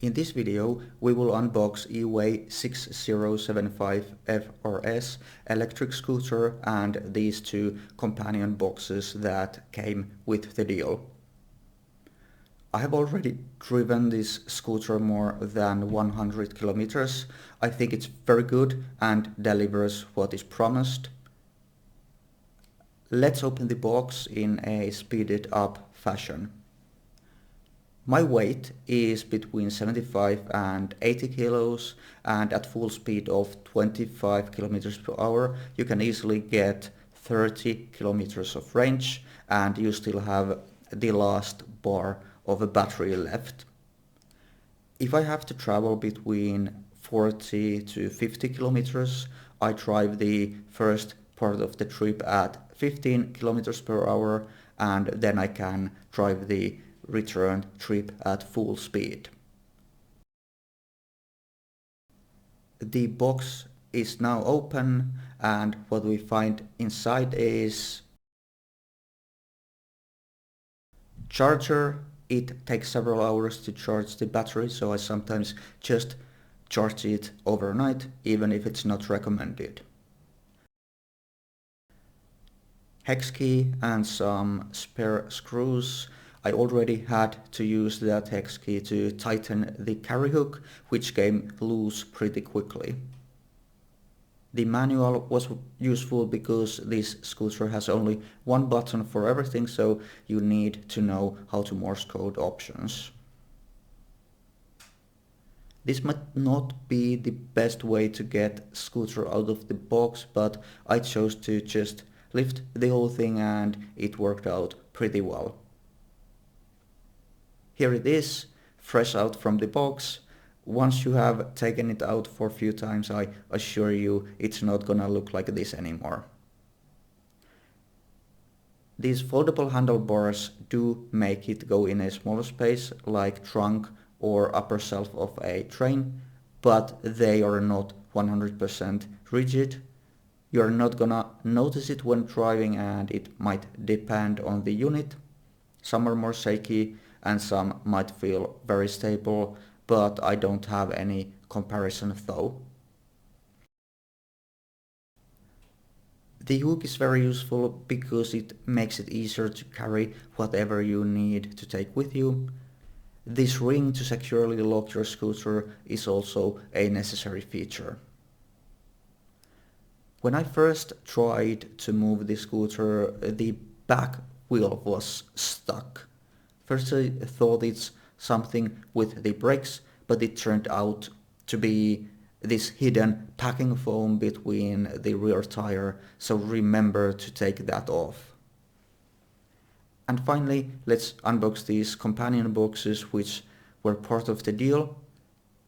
In this video, we will unbox E-6075FRS electric scooter and these two companion boxes that came with the deal. I have already driven this scooter more than 100 kilometers. I think it's very good and delivers what is promised. Let's open the box in a speeded up fashion. My weight is between 75 and 80 kilos, and at full speed of 25 kilometers per hour you can easily get 30 kilometers of range and you still have the last bar of a battery left. If I have to travel between 40 to 50 kilometers, I drive the first part of the trip at 15 kilometers per hour and then I can drive the return trip at full speed. The box is now open and what we find inside is charger. It takes several hours to charge the battery, so I sometimes just charge it overnight even if it's not recommended. Hex key and some spare screws. I already had to use that hex key to tighten the carry hook, which came loose pretty quickly. The manual was useful because this scooter has only one button for everything, so you need to know how to Morse code options. This might not be the best way to get scooter out of the box, but I chose to just lift the whole thing and it worked out pretty well. Here it is, fresh out from the box. Once you have taken it out for a few times, I assure you it's not gonna look like this anymore. These foldable handlebars do make it go in a smaller space like trunk or upper shelf of a train, but they are not 100% rigid. You're not gonna notice it when driving and it might depend on the unit. Some are more shaky and some might feel very stable, but I don't have any comparison though. The hook is very useful because it makes it easier to carry whatever you need to take with you. This ring to securely lock your scooter is also a necessary feature. When I first tried to move the scooter, the back wheel was stuck. First I thought it's something with the brakes, but it turned out to be this hidden packing foam between the rear tire, so remember to take that off. And finally, let's unbox these companion boxes which were part of the deal.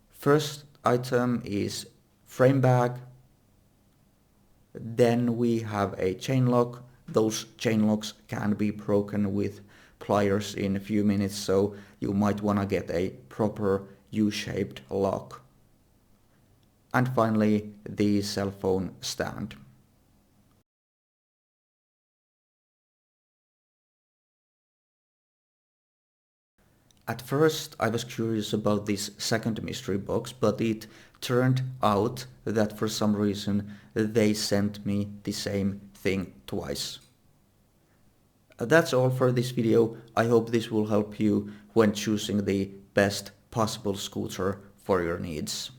First item is frame bag. Then we have a chain lock. Those chain locks can be broken with pliers in a few minutes, so you might want to get a proper U-shaped lock. And finally, the cell phone stand. At first I was curious about this second mystery box, but it turned out that for some reason they sent me the same thing twice. That's all for this video. I hope this will help you when choosing the best possible scooter for your needs.